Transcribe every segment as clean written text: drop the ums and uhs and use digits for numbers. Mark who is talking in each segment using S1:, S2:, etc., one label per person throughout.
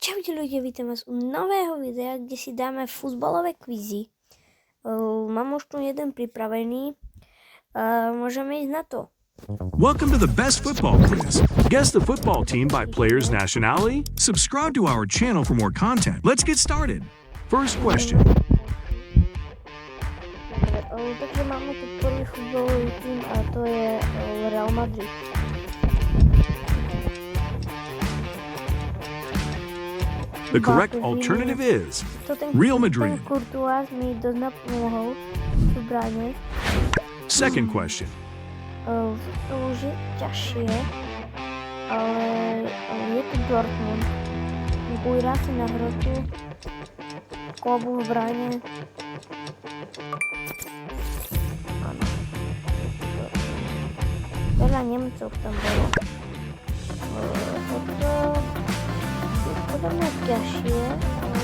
S1: Čaute ľudia, vítam vás u nového videa, kde si dáme futbalové kvízy. Mám už tu jeden pripravený. Môžeme ísť na to.
S2: Welcome to the best football quiz. Guess the football team by player's nationality. Subscribe to our channel for more content. Let's get started. First question.
S1: Dobre, takže máme tu prvý futbalový tým a to je Real Madrid.
S2: The correct alternative is Real Madrid.
S1: Ten Courtois mi dosť napomohol v bráne.
S2: Second question.
S1: To už je ťažšie, ale je to Dortmund. Ujrá si na hrotu, Kobu v bráne. Áno. Veľa Nemcov tam bolo. Toto je podľa mňa ťažšie, ale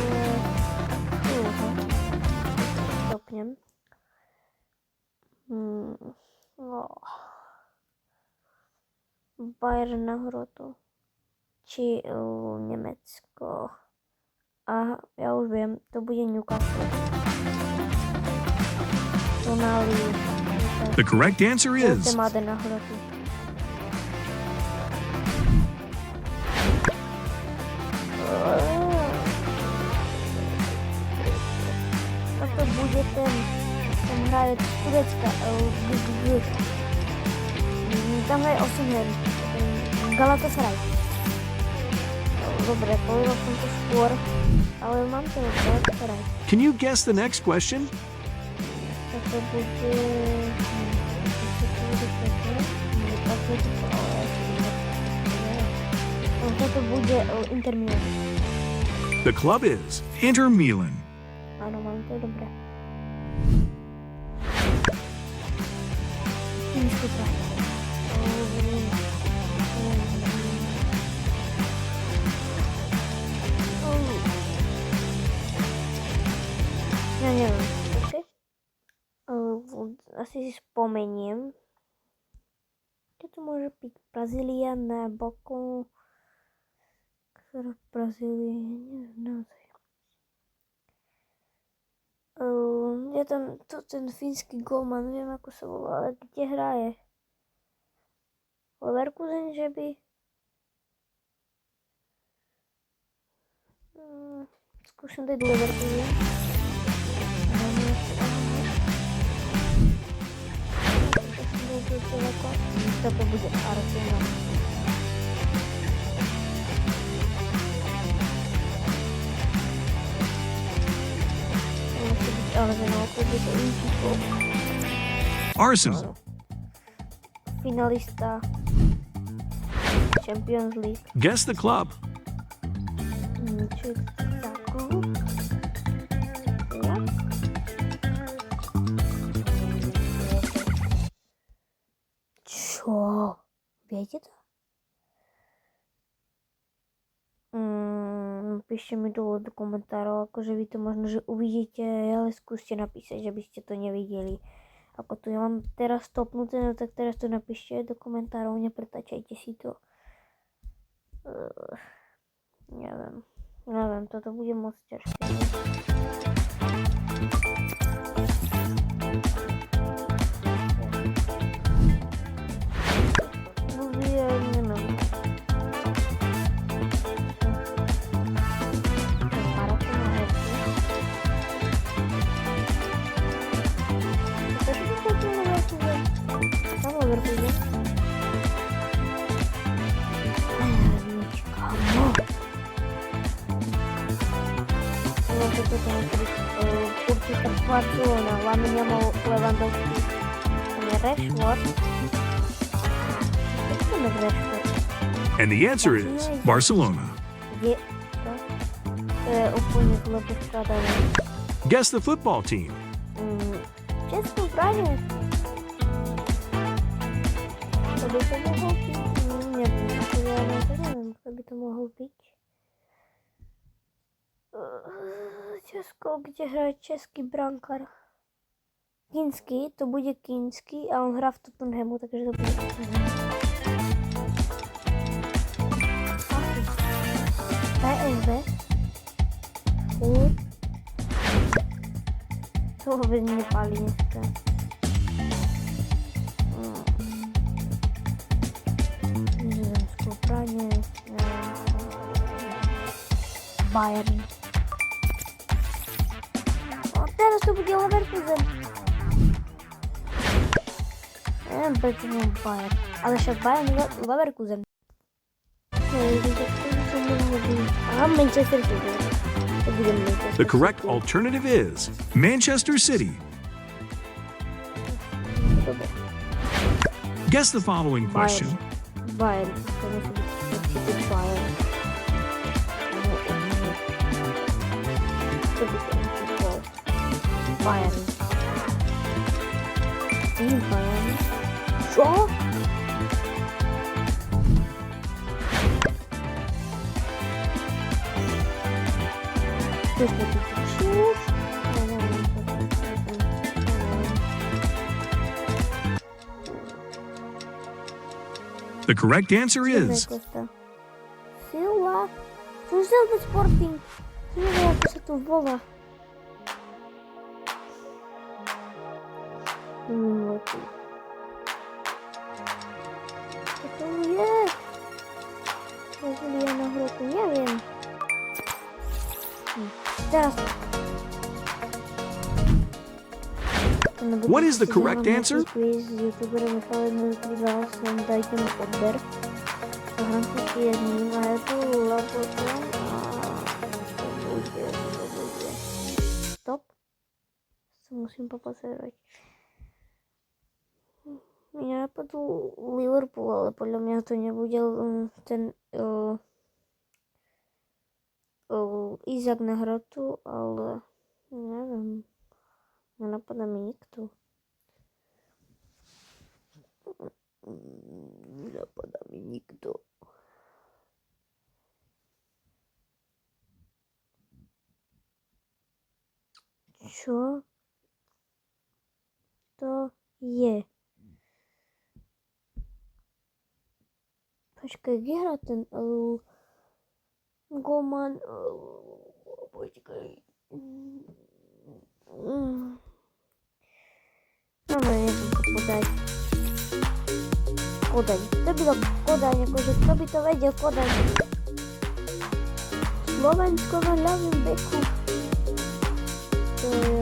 S1: stopnem. Bayern na hrotu. Či Nemecko. Aha, ja už viem, to bude Newcastle. Tonali.
S2: The correct answer is
S1: Máte na hrotu. Toto bude ten hraje z Turecka. Tam hraje Osimhen. Galatasaray. Dobre, povedal som to skôr, ale mám to Galatasaray.
S2: Can you guess the next question?
S1: Toto bude... Toto bude Inter Milan.
S2: The club is Inter Milan.
S1: Áno, mám to dobre. Ja neviem, počkaj. Asi si spomeniem. Kde to môže byť? Brazília na boku. Ktorá Brazília? Neviem, naozaj. Je tam ten fínsky golman, neviem ako sa volá, ale kde hraje? Leverkusen, že by? Skúšam dať Leverkusen. Toto bude Arsenal.
S2: Arsenal.
S1: Finalista Champions League.
S2: Guess the club.
S1: Či takú? Ja? Čo? Viete to? Píšte mi dole do komentárov, akože vy to možno, že uvidíte, ale skúste napísať, že by ste to nevideli. Ako to ja mám teraz stopnuté, no tak teraz to napíšte do komentárov, nepretačajte si to. Neviem, toto bude moc ťažké. Barcelona, Lamine Yamal, Lewandowski, Rashford.
S2: And the answer is Barcelona. Guess the football team.
S1: Českou bráně. To by to mohlo být. Nevím, co by to mohlo být. Česko, kde hraje český brankár. Kinský, to bude Kinský a on hrá v Tottenhamu, takže to bude Tottenham. PSV. to vôbec nepálí dneska. Nizozemsko, Prahe, Bayern. O, teraz to bude Leverkusen. Neviem, prečo mám Bayern. Ale však Bayern Leverkusen. Manchester City.
S2: The correct alternative is Manchester City. Guess the following question.
S1: Bayern. To musí byť Bayern. To by to musí bol. Bayern. Bayern. Čo?
S2: The correct answer is
S1: Sila. Čo za Sporting? Neviem, ako sa to volá. Čo to je? Brazília na hrotu, neviem. Teraz.
S2: What is the correct answer?
S1: Stop. Musím popozerať. Mňa napadol Liverpool, ale podľa mňa to nebude ten Izak na hrotu, ale neviem. Nenapadá mi nikto. Nenapadá mi nikto. Čo to je? Počkaj, kde hrá ten golman? Počkaj. No, neviem to podať. Kodaň. To bylo Kodaň, akože kto by to vedel, Kodaň. Slovensko na ľavým beku. To je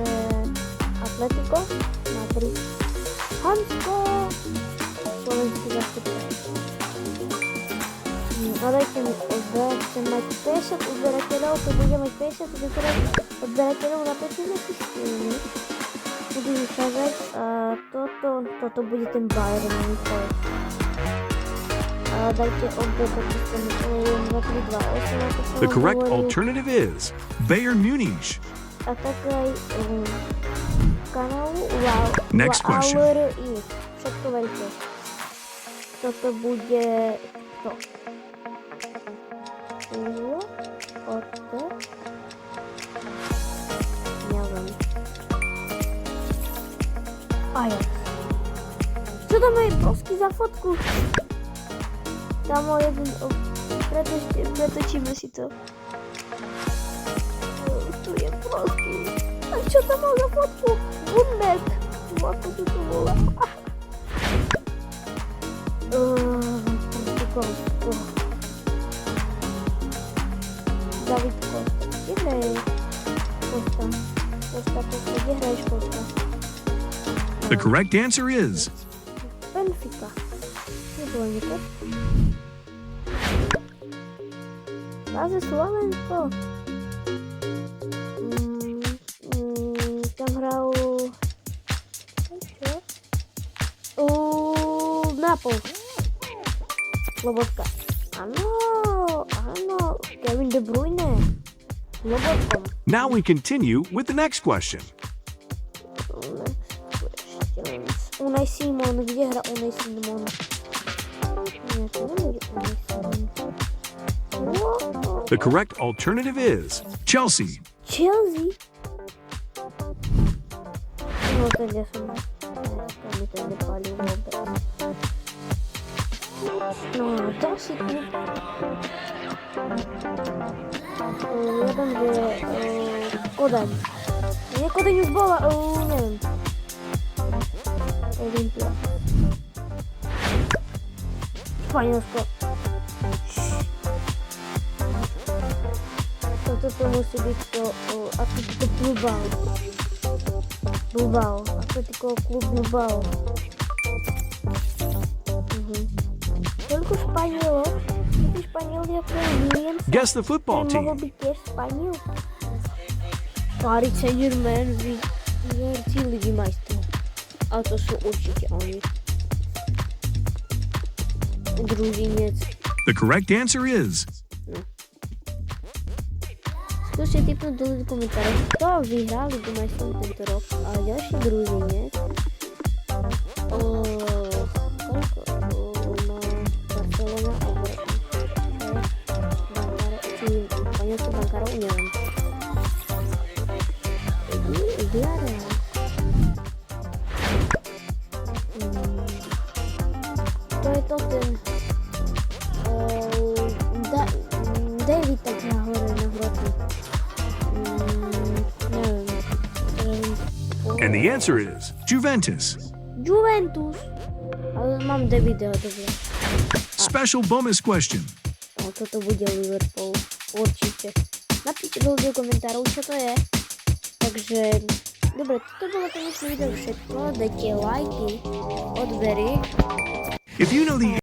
S1: Atletico Madrid. Hansko. Slovenský zastupca. Dodajte mi chcem mať 50 odberateľov, to bude mať 50 odberateľov na 5 zapíšky. Budu vychádzať a toto bude ten Bayern. Dajte odber, taký som 2, 3, 2, 8.
S2: The correct alternative is Bayern Munich.
S1: A tak aj kanálu Wow.
S2: Next question.
S1: Všetko veľké. Toto bude kto? Neviem. Ajax. Čo tam je brosky za fotku? Tam o jeden... Pretočíme si to. Tu je brosky. A čo tam má za fotku? Bunberg. Ako to tu volá? Portugalsko. Davidko. Kde je Kosta? Kde hraješ Kosta?
S2: The correct answer is
S1: Benfica. Nebolo nikto. Zase Slovensko. Tam hral... Čo? Napol. Slobodka. Áno. Kevin De Bruyne. Slobodkom.
S2: Now we continue with the next question.
S1: Unai Simon. Kde hra Unai Simon? Nie, to nebude Unai Simon.
S2: The correct alternative is Chelsea.
S1: Chelsea? No, teda som... To mi to nepálí vôbec. No, ďalší klub. Jeden je Kodaň. Nejako to už bola, neviem. Olympia. Španielsko. Toto musí byť to Atletico Bilbao. Atletico Club Bilbao. Toľko Španielov. Taký Španieli ako Williams.
S2: Guess the football
S1: Ten mohol
S2: team.
S1: byť tiež Španiel. Paris Saint-Germain, verci Ligy majstrov. A to sú určite oni. Družinec.
S2: The correct answer is
S1: Skúste tipnúť dole do komentárov, kto vyhral Ligu majstrov tento rok. A ďalší družinec. Koľko? Má Barcelona a či španielských bankárov, neviem. Villarreal. To je to ten David tak nahore na hrotu. Neviem.
S2: and the answer is Juventus.
S1: Juventus. Ale mám Davida, dobre.
S2: Special bonus question.
S1: Ale toto bude Liverpool. Určite. Napíšte dole do komentárov, čo to je. Takže, dobre, toto bolo dnešné video všetko. Dajte lajky, odbery.
S2: If you know the